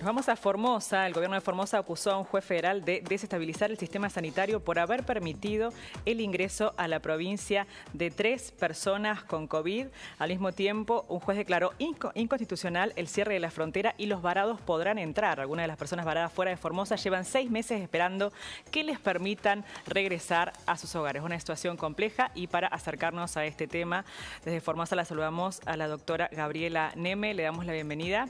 Nos vamos a Formosa. El gobierno de Formosa acusó a un juez federal de desestabilizar el sistema sanitario por haber permitido el ingreso a la provincia de 3 personas con COVID. Al mismo tiempo, un juez declaró inconstitucional el cierre de la frontera y los varados podrán entrar. Algunas de las personas varadas fuera de Formosa llevan 6 meses esperando que les permitan regresar a sus hogares. Una situación compleja, y para acercarnos a este tema, desde Formosa la saludamos a la doctora Gabriela Neme. Le damos la bienvenida.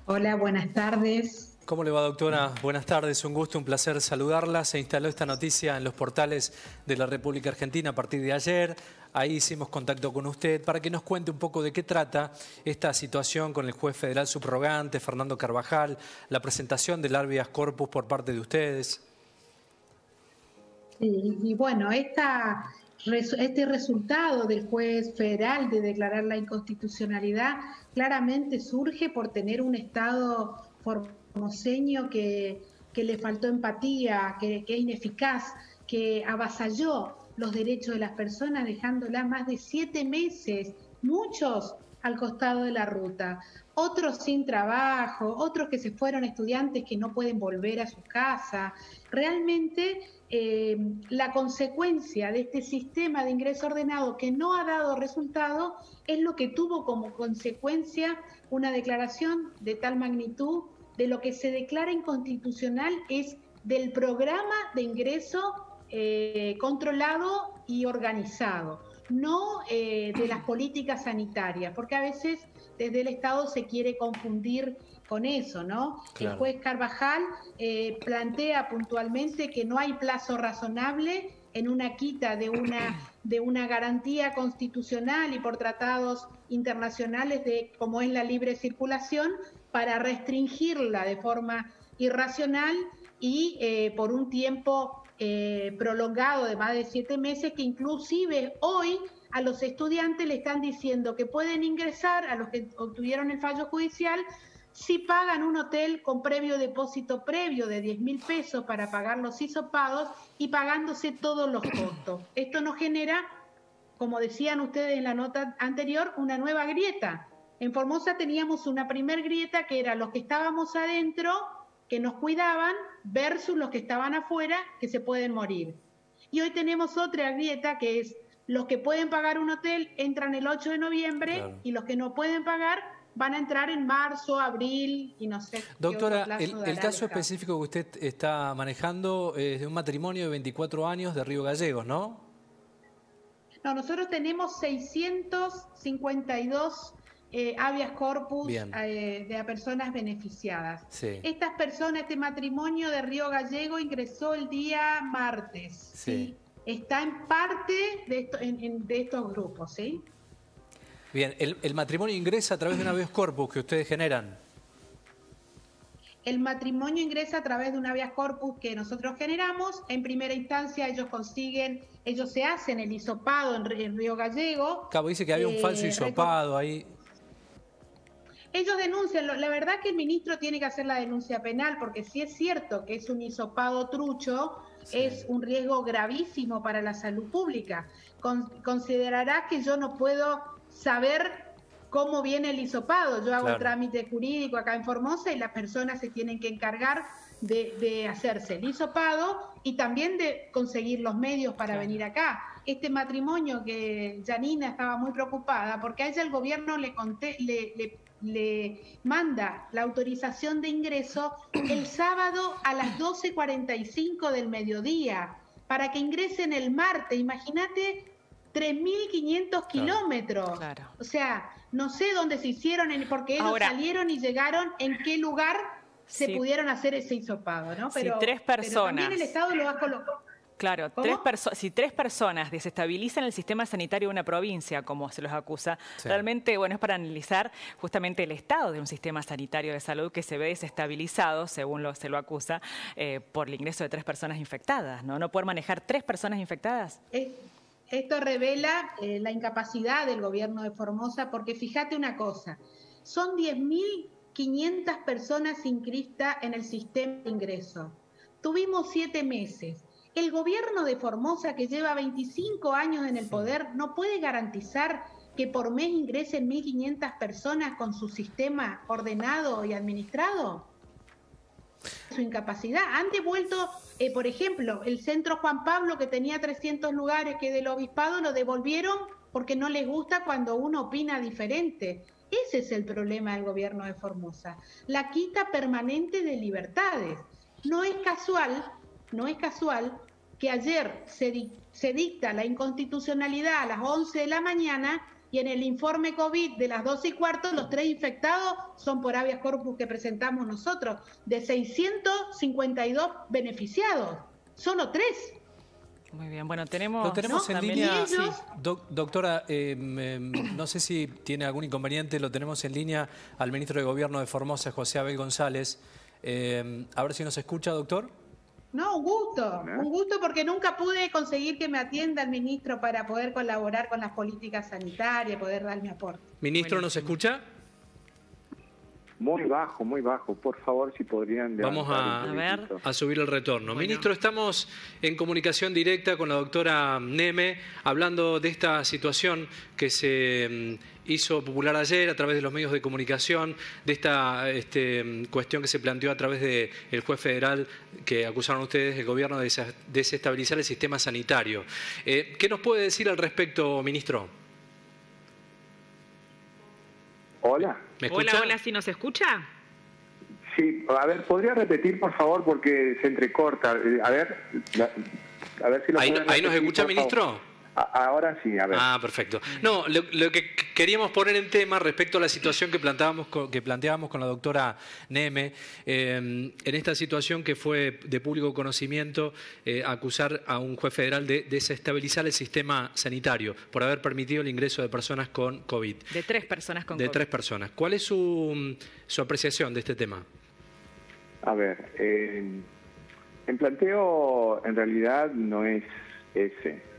Hola, buenas tardes. ¿Cómo le va, doctora? Buenas tardes, un gusto, un placer saludarla. Se instaló esta noticia en los portales de la República Argentina a partir de ayer. Ahí hicimos contacto con usted para que nos cuente un poco de qué trata esta situación con el juez federal subrogante, Fernando Carvajal, la presentación del habeas corpus por parte de ustedes. Y bueno, este resultado del juez federal de declarar la inconstitucionalidad claramente surge por tener un Estado formoseño que le faltó empatía, que es ineficaz, que avasalló los derechos de las personas, dejándolas más de 7 meses, muchos al costado de la ruta, otros sin trabajo, otros que se fueron estudiantes que no pueden volver a su casa. Realmente la consecuencia de este sistema de ingreso ordenado que no ha dado resultado es lo que tuvo como consecuencia una declaración de tal magnitud. De lo que se declara inconstitucional es del programa de ingreso controlado y organizado, no de las políticas sanitarias, porque a veces desde el Estado se quiere confundir con eso, ¿no? Claro. El juez Carvajal plantea puntualmente que no hay plazo razonable en una quita de una garantía constitucional y por tratados internacionales como es la libre circulación, para restringirla de forma irracional y por un tiempo prolongado de más de 7 meses, que inclusive hoy a los estudiantes le están diciendo que pueden ingresar, a los que obtuvieron el fallo judicial, si pagan un hotel con previo depósito previo de 10.000 pesos para pagar los hisopados y pagándose todos los costos. Esto nos genera, como decían ustedes en la nota anterior, una nueva grieta. En Formosa teníamos una primer grieta que era los que estábamos adentro, que nos cuidaban, versus los que estaban afuera, que se pueden morir. Y hoy tenemos otra grieta que es los que pueden pagar un hotel entran el 8 de noviembre, claro, y los que no pueden pagar van a entrar en marzo, abril y no sé. Doctora, el caso específico que usted está manejando es de un matrimonio de 24 años de Río Gallegos, ¿no? No, nosotros tenemos 652 habeas corpus de personas beneficiadas. Sí. Estas personas, este matrimonio de Río Gallego ingresó el día martes. Sí. Está en parte de estos grupos, ¿sí? Bien, el matrimonio ingresa a través de un habeas corpus que ustedes generan. El matrimonio ingresa a través de un habeas corpus que nosotros generamos. En primera instancia ellos se hacen el hisopado en Río Gallego. Cabo dice que había un falso hisopado ahí. Ellos denuncian, la verdad que el ministro tiene que hacer la denuncia penal, porque si es cierto que es un hisopado trucho, sí, es un riesgo gravísimo para la salud pública. Considerará que yo no puedo saber cómo viene el hisopado. Yo hago el trámite jurídico acá en Formosa y las personas se tienen que encargar de hacerse el hisopado y también de conseguir los medios para venir acá. Este matrimonio que Janina estaba muy preocupada porque a ella el gobierno le manda la autorización de ingreso el sábado a las 12:45 del mediodía para que ingresen el martes. Imagínate, 3.500 kilómetros. Claro. O sea, no sé dónde se hicieron, porque ellos salieron y llegaron, en qué lugar se pudieron hacer ese hisopado, ¿no? Pero, si 3 personas... pero también el Estado lo ha colocado. Claro, si 3 personas desestabilizan el sistema sanitario de una provincia, como se los acusa, realmente, bueno, es para analizar justamente el estado de un sistema sanitario de salud que se ve desestabilizado, según se lo acusa, por el ingreso de 3 personas infectadas, ¿no? ¿No poder manejar 3 personas infectadas? Esto revela la incapacidad del gobierno de Formosa, porque fíjate una cosa, son 10.500 personas inscritas en el sistema de ingreso. Tuvimos 7 meses. El gobierno de Formosa, que lleva 25 años en el poder, no puede garantizar que por mes ingresen 1.500 personas con su sistema ordenado y administrado? Su incapacidad. Han devuelto, por ejemplo, el Centro Juan Pablo, que tenía 300 lugares, que del obispado lo devolvieron porque no les gusta cuando uno opina diferente. Ese es el problema del gobierno de Formosa, la quita permanente de libertades. No es casual que ayer se dicta la inconstitucionalidad a las 11 de la mañana y en el informe COVID de las 12:15 los 3 infectados son por habeas corpus que presentamos nosotros, de 652 beneficiados, solo 3. Muy bien, bueno, tenemos... Lo tenemos en también línea, ellos... doctora, no sé si tiene algún inconveniente, lo tenemos en línea al ministro de Gobierno de Formosa, José Abel González. A ver si nos escucha, doctor. No, un gusto porque nunca pude conseguir que me atienda el ministro para poder colaborar con las políticas sanitarias, poder dar mi aporte. Ministro, ¿nos escucha? Muy bajo, por favor, si podrían... Vamos a subir el retorno. Bueno. Ministro, estamos en comunicación directa con la doctora Neme, hablando de esta situación que se hizo popular ayer a través de los medios de comunicación, de esta cuestión que se planteó a través del juez federal que acusaron ustedes del gobierno de desestabilizar el sistema sanitario. ¿Qué nos puede decir al respecto, ministro? Hola. ¿Me escucha? Hola, ¿sí nos escucha? Sí, a ver, ¿podría repetir, por favor? Porque se entrecorta. A ver si lo pueden ¿Ahí nos escucha, favor. ministro? Ahora sí, a ver. Ah, perfecto. No, lo que queríamos poner en tema respecto a la situación que planteábamos con la doctora Neme, en esta situación que fue de público conocimiento, acusar a un juez federal de desestabilizar el sistema sanitario por haber permitido el ingreso de personas con COVID. De 3 personas con COVID. De 3 personas. ¿Cuál es su apreciación de este tema? A ver, el planteo en realidad no es ese.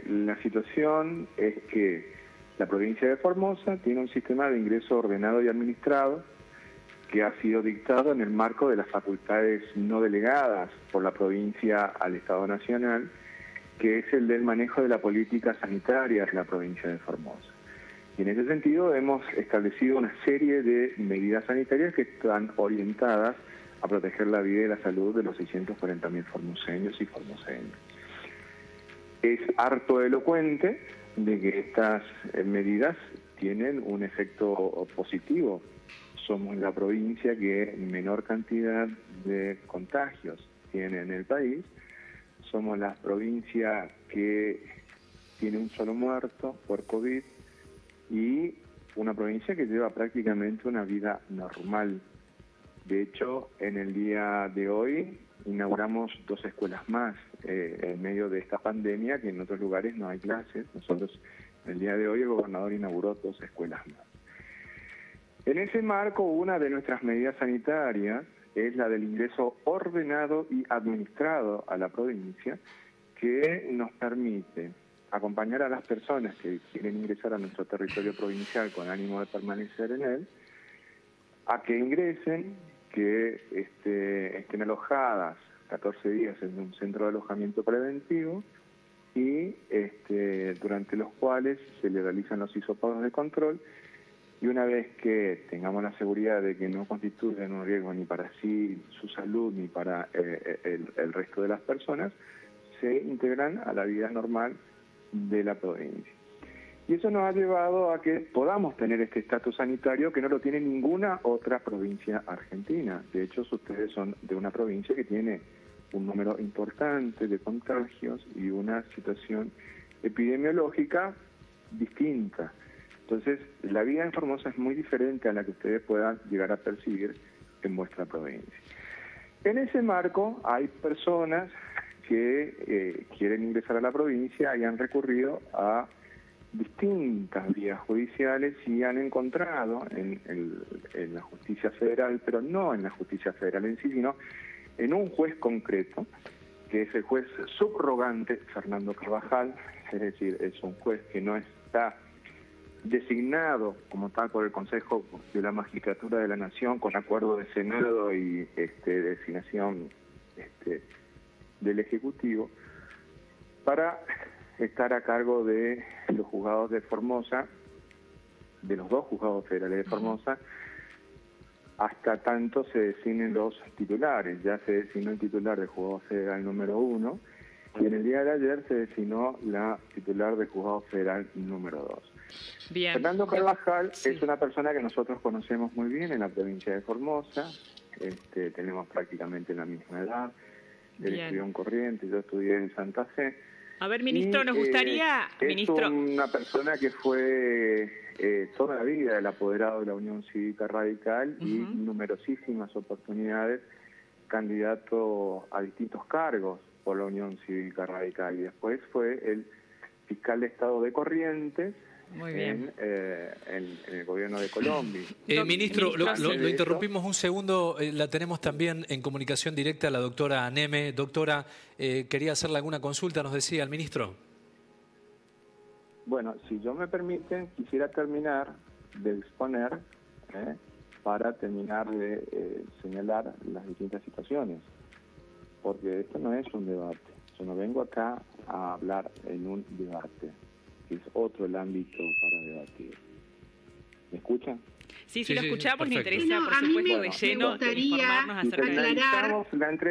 La situación es que la provincia de Formosa tiene un sistema de ingreso ordenado y administrado que ha sido dictado en el marco de las facultades no delegadas por la provincia al Estado Nacional, que es el del manejo de la política sanitaria de la provincia de Formosa. Y en ese sentido hemos establecido una serie de medidas sanitarias que están orientadas a proteger la vida y la salud de los 640.000 formoseños y formoseñas. Es harto elocuente de que estas medidas tienen un efecto positivo. Somos la provincia que menor cantidad de contagios tiene en el país. Somos la provincia que tiene un solo muerto por COVID y una provincia que lleva prácticamente una vida normal. De hecho, en el día de hoy inauguramos 2 escuelas más en medio de esta pandemia, que en otros lugares no hay clases. Nosotros, el día de hoy, el gobernador inauguró 2 escuelas más. En ese marco, una de nuestras medidas sanitarias es la del ingreso ordenado y administrado a la provincia, que nos permite acompañar a las personas que quieren ingresar a nuestro territorio provincial con ánimo de permanecer en él, a que ingresen, que estén alojadas 14 días en un centro de alojamiento preventivo y durante los cuales se le realizan los hisopados de control, y una vez que tengamos la seguridad de que no constituyen un riesgo ni para sí, su salud, ni para el resto de las personas, se integran a la vida normal de la provincia. Y eso nos ha llevado a que podamos tener este estatus sanitario que no lo tiene ninguna otra provincia argentina. De hecho, ustedes son de una provincia que tiene un número importante de contagios y una situación epidemiológica distinta. Entonces, la vida en Formosa es muy diferente a la que ustedes puedan llegar a percibir en vuestra provincia. En ese marco hay personas que quieren ingresar a la provincia y han recurrido a distintas vías judiciales y han encontrado en la justicia federal, pero no en la justicia federal en sí, sino en un juez concreto, que es el juez subrogante Fernando Carvajal, es decir, es un juez que no está designado como tal por el Consejo de la Magistratura de la Nación con acuerdo de Senado y designación del Ejecutivo, para estar a cargo de los juzgados de Formosa, de los 2 juzgados federales de Formosa, hasta tanto se designen los titulares. Ya se designó el titular del juzgado federal número 1 y en el día de ayer se designó la titular del juzgado federal número 2. Bien. Fernando Carvajal es una persona que nosotros conocemos muy bien en la provincia de Formosa. Tenemos prácticamente la misma edad. Él estudió en Corrientes, yo estudié en Santa Fe. A ver, ministro, nos gustaría... Es una persona que fue toda la vida el apoderado de la Unión Cívica Radical y numerosísimas oportunidades candidato a distintos cargos por la Unión Cívica Radical. Y después fue el fiscal de Estado de Corrientes en el gobierno de Colombia. Ministro, lo interrumpimos un segundo. La tenemos también en comunicación directa a la doctora Neme. Doctora, quería hacerle alguna consulta, nos decía el ministro. Bueno, si yo me permiten, quisiera terminar de exponer para terminar de señalar las distintas situaciones, porque esto no es un debate. Yo no vengo acá a hablar en un debate, que es otro el ámbito para debatir. ¿Me escuchan? Sí, lo escuchamos, me interesa, por supuesto, de lleno. Me gustaría aclarar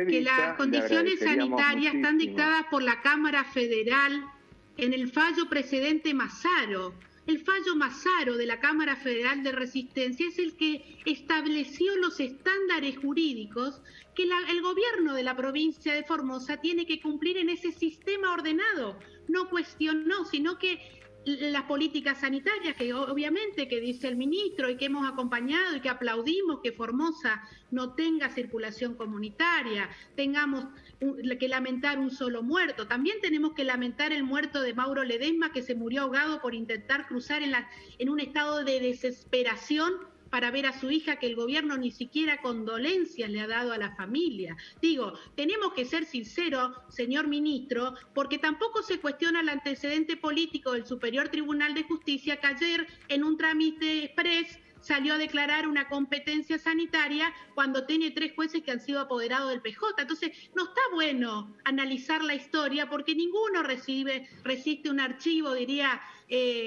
que las condiciones sanitarias están dictadas por la Cámara Federal en el fallo precedente Mazzaro. El fallo Mazzaro de la Cámara Federal de Resistencia es el que estableció los estándares jurídicos que el gobierno de la provincia de Formosa tiene que cumplir en ese sistema ordenado. No cuestionó, sino que las políticas sanitarias, que obviamente que dice el ministro y que hemos acompañado y que aplaudimos que Formosa no tenga circulación comunitaria, tengamos que lamentar un solo muerto. También tenemos que lamentar el muerto de Mauro Ledesma, que se murió ahogado por intentar cruzar en un estado de desesperación para ver a su hija, que el gobierno ni siquiera condolencias le ha dado a la familia. Digo, tenemos que ser sinceros, señor ministro, porque tampoco se cuestiona el antecedente político del Superior Tribunal de Justicia, que ayer en un trámite express salió a declarar una competencia sanitaria cuando tiene 3 jueces que han sido apoderados del PJ. Entonces, no está bueno analizar la historia porque ninguno resiste un archivo, diría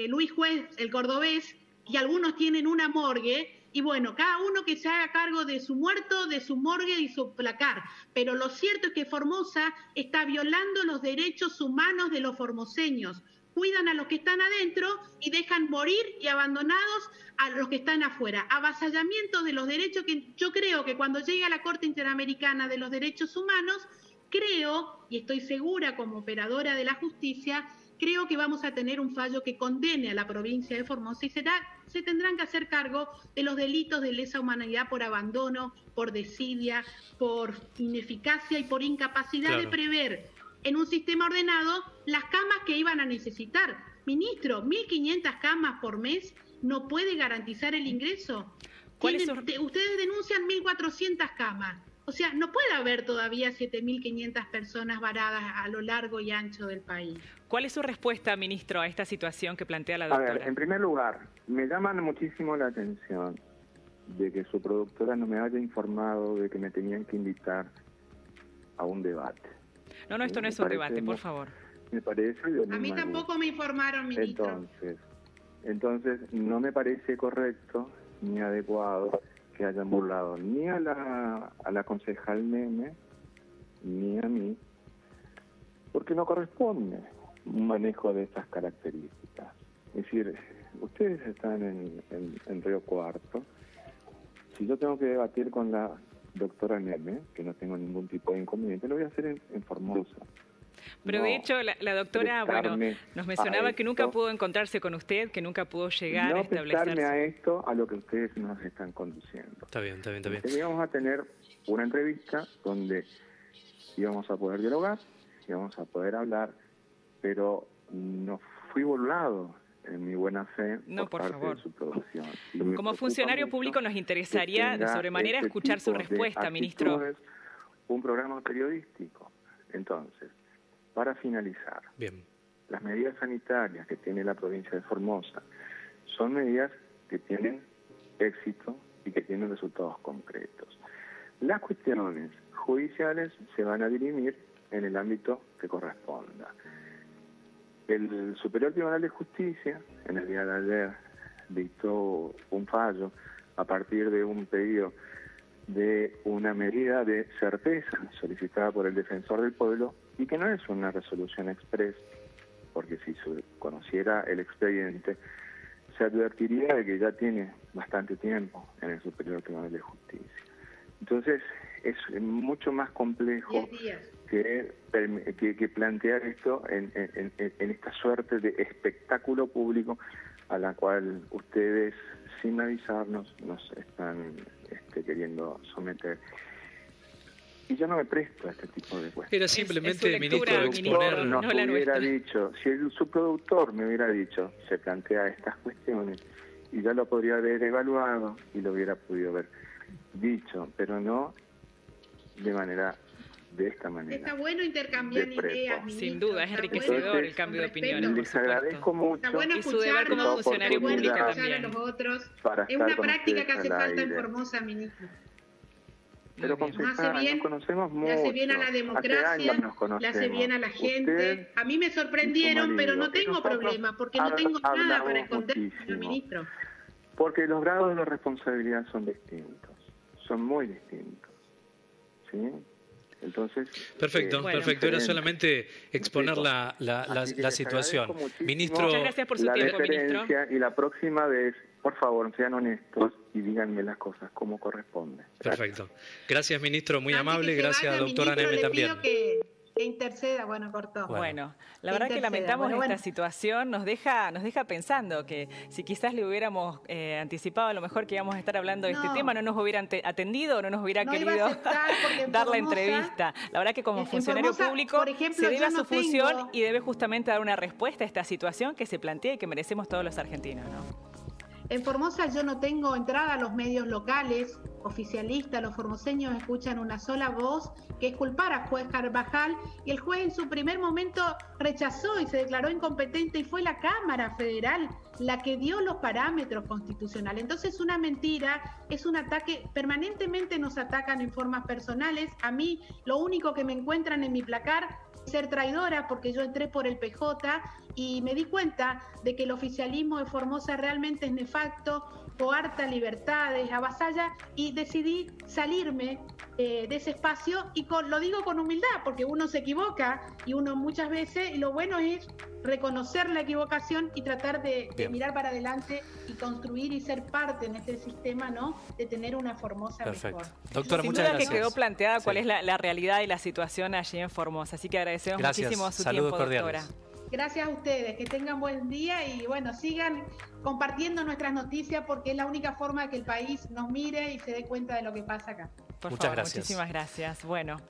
Luis Juez, el cordobés, y algunos tienen una morgue. Y bueno, cada uno que se haga cargo de su muerto, de su morgue y su placar. Pero lo cierto es que Formosa está violando los derechos humanos de los formoseños. Cuidan a los que están adentro y dejan morir y abandonados a los que están afuera. Avasallamientos de los derechos que yo creo que cuando llegue a la Corte Interamericana de los Derechos Humanos, creo, y estoy segura como operadora de la justicia, creo que vamos a tener un fallo que condene a la provincia de Formosa y se tendrán que hacer cargo de los delitos de lesa humanidad por abandono, por desidia, por ineficacia y por incapacidad de prever en un sistema ordenado las camas que iban a necesitar. Ministro, 1.500 camas por mes no puede garantizar el ingreso. Ustedes denuncian 1.400 camas. O sea, no puede haber todavía 7.500 personas varadas a lo largo y ancho del país. ¿Cuál es su respuesta, ministro, a esta situación que plantea la doctora? A ver, en primer lugar, me llama muchísimo la atención de que su productora no me haya informado de que me tenían que invitar a un debate. No, esto no es un debate, por favor. Me parece... A mí tampoco me informaron, ministro. Entonces, no me parece correcto ni adecuado que hayan burlado ni a la concejal Neme ni a mí, porque no corresponde un manejo de estas características. Es decir, ustedes están en Río Cuarto. Si yo tengo que debatir con la doctora Neme, que no tengo ningún tipo de inconveniente, lo voy a hacer en Formosa. Pero de hecho la doctora, nos mencionaba que nunca pudo encontrarse con usted, que nunca pudo llegar a establecerse. No a esto, a lo que ustedes nos están conduciendo. Está bien. Íbamos a tener una entrevista donde íbamos a poder dialogar, íbamos a poder hablar, pero no fui burlado en mi buena fe por parte de su producción. Como funcionario público nos interesaría de sobremanera escuchar su respuesta, ministro. Un programa periodístico. Entonces, para finalizar, las medidas sanitarias que tiene la provincia de Formosa son medidas que tienen éxito y que tienen resultados concretos. Las cuestiones judiciales se van a dirimir en el ámbito que corresponda. El Superior Tribunal de Justicia, en el día de ayer, dictó un fallo a partir de un pedido de una medida de certeza solicitada por el Defensor del Pueblo y que no es una resolución express, porque si se conociera el expediente, se advertiría de que ya tiene bastante tiempo en el Superior Tribunal de Justicia. Entonces, es mucho más complejo que plantear esto en esta suerte de espectáculo público a la cual ustedes, sin avisarnos, nos están queriendo someter. Y yo no me presto a este tipo de cuestiones. Era simplemente, ministro, exponer... Nos hubiera dicho, si el subproductor me hubiera dicho, se plantea estas cuestiones, y ya lo podría haber evaluado y lo hubiera podido haber dicho, pero no de esta manera. Está bueno intercambiar ideas, ministro. Sin duda, es enriquecedor el cambio de opiniones. Les agradezco mucho. Está bueno y su deber como funcionario público también. A los otros. Es una práctica que hace falta en Formosa, ministro. Pero concejal, nos conocemos mucho. Le hace bien a la democracia, le hace bien a la gente. Usted, a mí me sorprendieron, pero no tengo problema, porque no tengo nada para esconder, señor ministro. Porque los grados de responsabilidad son distintos, son muy distintos. ¿Sí? Entonces, perfecto, perfecto. Era solamente exponer la situación. Ministro, muchas gracias por su tiempo, ministro. Y la próxima vez, por favor, sean honestos y díganme las cosas como corresponde. Perfecto. Gracias, ministro, muy amable. Gracias, doctora Neme, también. Que interceda, cortó. Bueno, la verdad que lamentamos esta situación, nos deja pensando que si quizás le hubiéramos anticipado a lo mejor que íbamos a estar hablando de este tema, no nos hubiera atendido o no nos hubiera querido dar la entrevista. La verdad que como funcionario público se debe a su función y debe justamente dar una respuesta a esta situación que se plantea y que merecemos todos los argentinos, ¿no? En Formosa yo no tengo entrada a los medios locales, oficialistas, los formoseños escuchan una sola voz, que es culpar al juez Carvajal, y el juez en su primer momento rechazó y se declaró incompetente, y fue la Cámara Federal la que dio los parámetros constitucionales. Entonces es una mentira, es un ataque, permanentemente nos atacan en formas personales. A mí lo único que me encuentran en mi placar es ser traidora, porque yo entré por el PJ y me di cuenta de que el oficialismo de Formosa realmente es nefasto, coarta libertades, avasalla, y decidí salirme de ese espacio, y lo digo con humildad, porque uno se equivoca y uno muchas veces, y lo bueno es reconocer la equivocación y tratar de mirar para adelante y construir y ser parte en este sistema, ¿no? De tener una Formosa mejor. Doctora, sin muchas duda gracias. Que quedó planteada cuál es la realidad y la situación allí en Formosa, así que agradecemos muchísimo su tiempo, doctora. Gracias a ustedes, que tengan buen día y sigan compartiendo nuestras noticias, porque es la única forma de que el país nos mire y se dé cuenta de lo que pasa acá. Por favor, muchísimas gracias. Bueno.